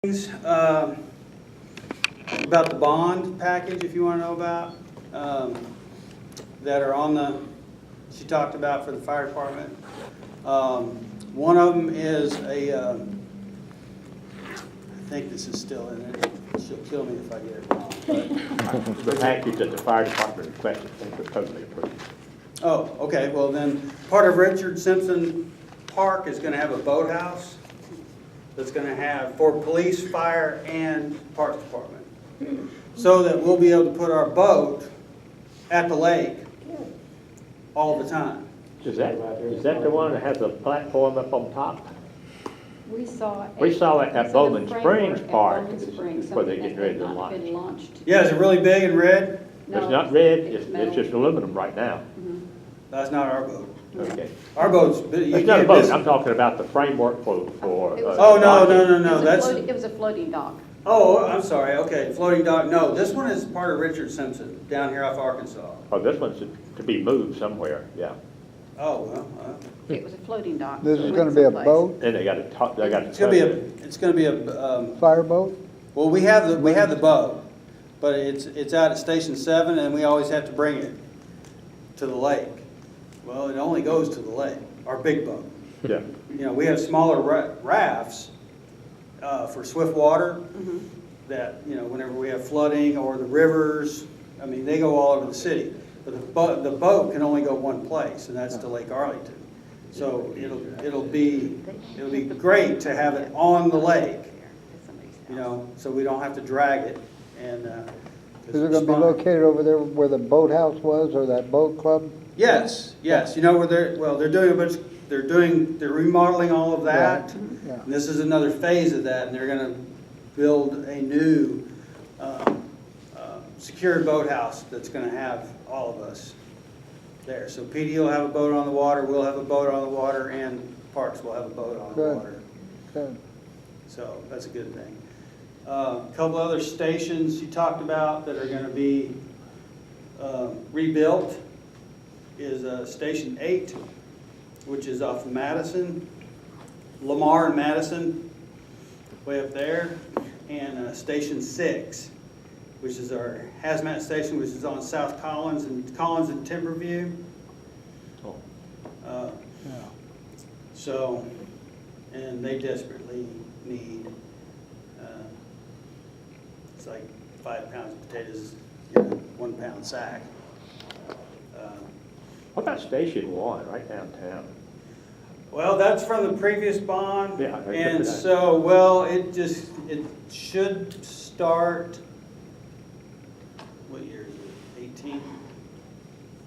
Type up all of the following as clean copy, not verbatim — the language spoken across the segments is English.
Things about the bond package, if you want to know about, that are on she talked about for the fire department. One of them is I think this is still in it. She'll kill me if I get it wrong. The package that the fire department requested, they were totally approved. Oh, okay, well then, part of Richard Simpson Park is going to have a boathouse that's going to have for police, fire, and parks department. So that we'll be able to put our boat at the lake all the time. Is that the one that has a platform up on top? We saw it at Bowman Springs Park, where they're getting ready to launch. Yeah, is it really big and red? No, It's not red, it's it's just aluminum right now. That's not our boat. Okay. Our boat's, It's not a boat, I'm talking about the framework for. Oh, no, that's, It was a floating dock. oh, I'm sorry, okay, floating dock. No, this one is part of Richard Simpson, down here off Arkansas. Oh, this one's to be moved somewhere, yeah. Oh, well, It was a floating dock. This so is it gonna went be a someplace. boat, And they got to it's gonna be a, fireboat? well, we have the boat, but it's out at Station 7, and we always have to bring it to the lake. Well, it only goes to the lake, our big boat. Yeah. You know, we have smaller rafts for swift water that, you know, whenever we have flooding or the rivers, I mean, they go all over the city. But the boat can only go one place, and that's to Lake Arlington. So it'll be great to have it on the lake, you know, so we don't have to drag it. And Is it gonna be located over there where the boathouse was, or that boat club? Yes, yes. You know where they're remodeling all of that. Yeah. And this is another phase of that, and they're going to build a new secured boathouse that's going to have all of us there. So PD will have a boat on the water, we'll have a boat on the water, and Parks will have a boat on the Good. water. Good. So that's a good thing. A couple other stations you talked about that are going to be rebuilt is Station 8, which is off of Madison, Lamar and Madison, way up there, and Station 6, which is our hazmat station, which is on South Collins and Timberview. Oh. Yeah. So, and they desperately need, it's like 5 pounds of potatoes in a 1 pound sack. What about Station 1, right downtown? Well, that's from the previous bond. Yeah, I remember and that. so, well, it should start, what year is it, 18?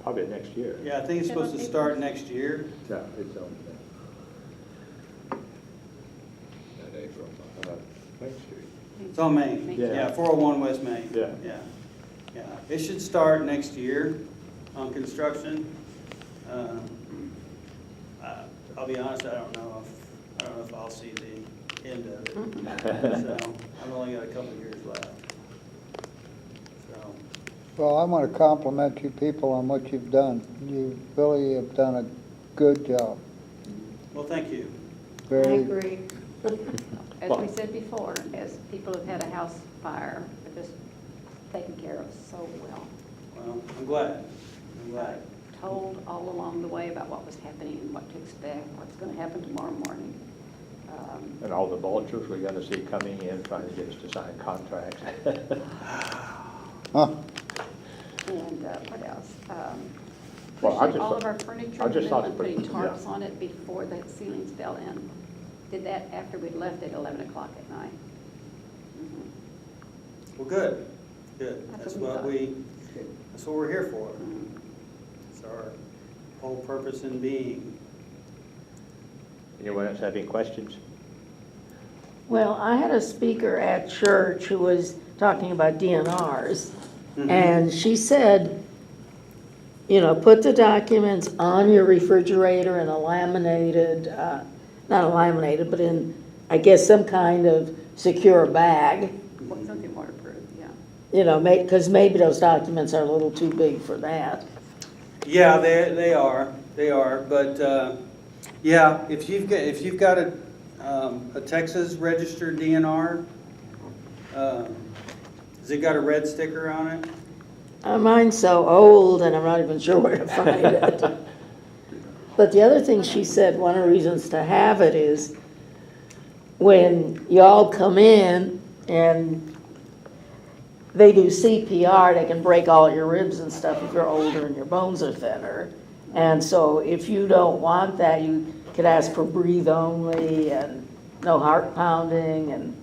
Probably next year. Yeah, I think it's supposed to start next year. Yeah, it's on Main Street. It's on Main, Yeah. yeah, 401 West Main. Yeah. Yeah. It should start next year on construction. I'll be honest, I don't know if I'll see the end of it. So, I've only got a couple of years left. So, Well, I want to compliment you people on what you've done. You really have done a good job. well, thank you. I Very, agree. As we said before, as people have had a house fire, they're just taken care of so well. Well, I'm glad. Told all along the way about what was happening and what to expect, what's going to happen tomorrow morning. And all the vultures we're going to see coming in, trying to get us to sign contracts. huh, And what else? Well, I Pushing just all thought- of our furniture I just thought and it putting was- tarps yeah. on it before the ceilings fell in. Did that after we'd left at 11 o'clock at night. Well, good. That's That's what we that's what we're here for. It's our whole purpose in being. Anyone else have any questions? Well, I had a speaker at church who was talking about DNRs, and she said, you know, put the documents on your refrigerator in a laminated, not a laminated, but in, I guess, some kind of secure bag, Something waterproof, yeah. you know, because maybe those documents are a little too big for that. Yeah, they are, but yeah, if you've got a Texas registered DNR, Has it got a red sticker on it? Mine's so old and I'm not even sure where to find it. But the other thing she said, one of the reasons to have it is when y'all come in and they do CPR, they can break all your ribs and stuff if you're older and your bones are thinner. And so if you don't want that, you could ask for breathe only and no heart pounding. And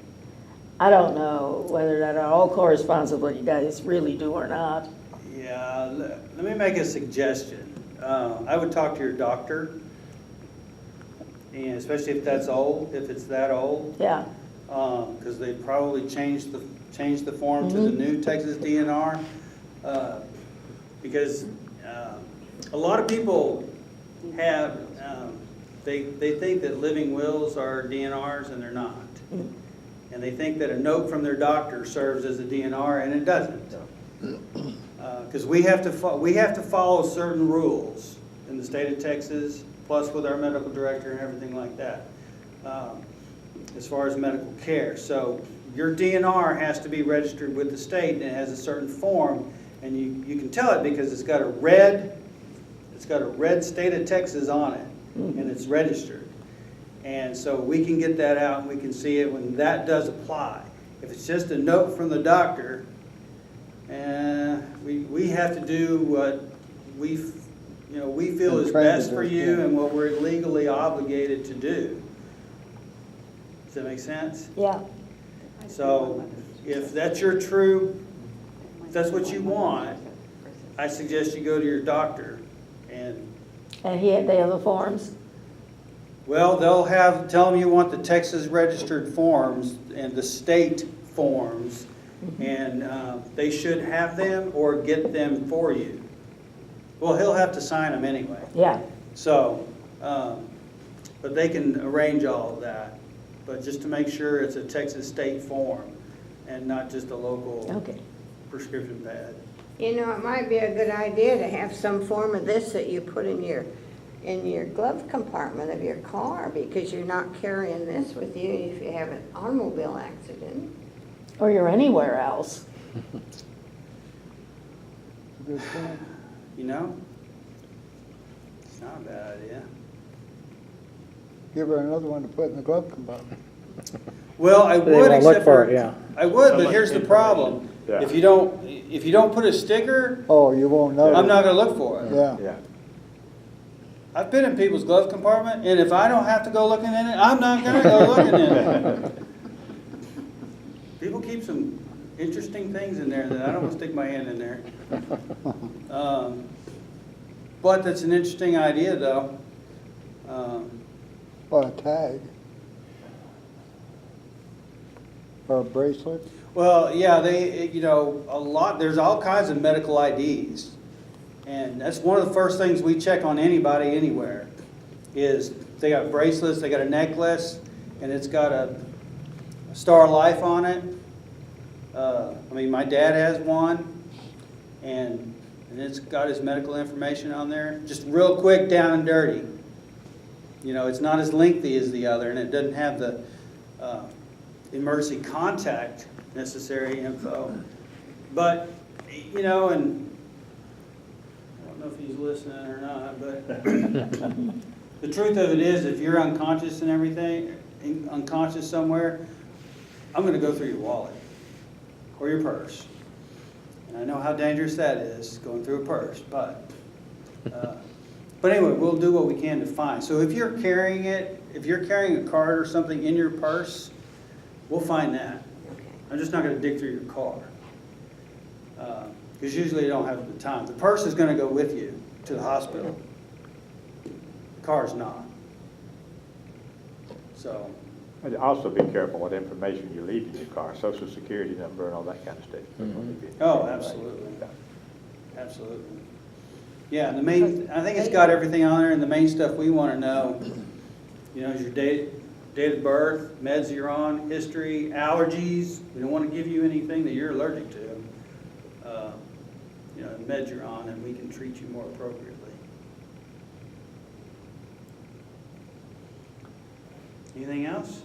I don't know whether that all corresponds with what you guys really do or not. Yeah, let me make a suggestion. I would talk to your doctor, and especially if that's old, if it's that old. Yeah. Because they probably changed the form to the new Texas DNR. Because a lot of people have, they think that living wills are DNRs and they're not. And they think that a note from their doctor serves as a DNR, and it doesn't. Because we have to follow certain rules in the state of Texas, plus with our medical director and everything like that, as far as medical care. So your DNR has to be registered with the state, and it has a certain form, and you can tell it because it's got a red state of Texas on it, and it's registered. And so we can get that out and we can see it when that does apply. If it's just a note from the doctor, we have to do what we feel is best for you and what we're legally obligated to do. Does that make sense? Yeah. So if that's your true, if that's what you want, I suggest you go to your doctor and They have the forms? well, tell them you want the Texas registered forms and the state forms, and they should have them or get them for you. Well, he'll have to sign them anyway. Yeah. So, but they can arrange all of that. But just to make sure it's a Texas state form and not just a local prescription pad. You know, it might be a good idea to have some form of this that you put in your glove compartment of your car, because you're not carrying this with you if you have an automobile accident. Or you're anywhere else. Good point. You know? It's not a bad idea. Give her another one to put in the glove compartment. Well, I They would, won't look except for for, it, yeah. I would, So but much here's the problem. Yeah. If you don't put a sticker, Oh, you won't know. I'm not gonna look for it. Yeah. Yeah. I've been in people's glove compartment, and if I don't have to go looking in it, I'm not gonna go looking in it. People keep some interesting things in there that I don't want to stick my hand in there. But that's an interesting idea, though. Or a tag. Or a bracelet. Well, yeah, there's all kinds of medical IDs. And that's one of the first things we check on anybody anywhere, is they got bracelets, they got a necklace, and it's got a Star of Life on it. My dad has one, and it's got his medical information on there. Just real quick, down and dirty. It's not as lengthy as the other, and it doesn't have the emergency contact necessary info. But, and I don't know if he's listening or not, but the truth of it is, if you're unconscious and everything, unconscious somewhere, I'm going to go through your wallet or your purse. And I know how dangerous that is, going through a purse, but anyway, we'll do what we can to find. So if you're carrying a card or something in your purse, we'll find that. Okay. I'm just not going to dig through your car. Because usually you don't have the time. The purse is going to go with you to the hospital. The car's not. So. And also be careful what information you leave in your car, social security number and all that kind of stuff. Oh, absolutely. Absolutely. Yeah, I think it's got everything on there, and the main stuff we want to know, is your date of birth, meds you're on, history, allergies. We don't want to give you anything that you're allergic to. Meds you're on, and we can treat you more appropriately. Anything else?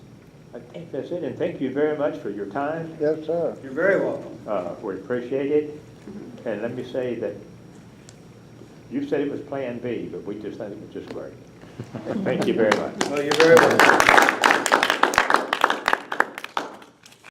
I think that's it, and thank you very much for your time. Yes, sir. You're very welcome. We appreciate it. And let me say that you said it was Plan B, but we just think it was just great. Thank you very much. Well, you're very welcome.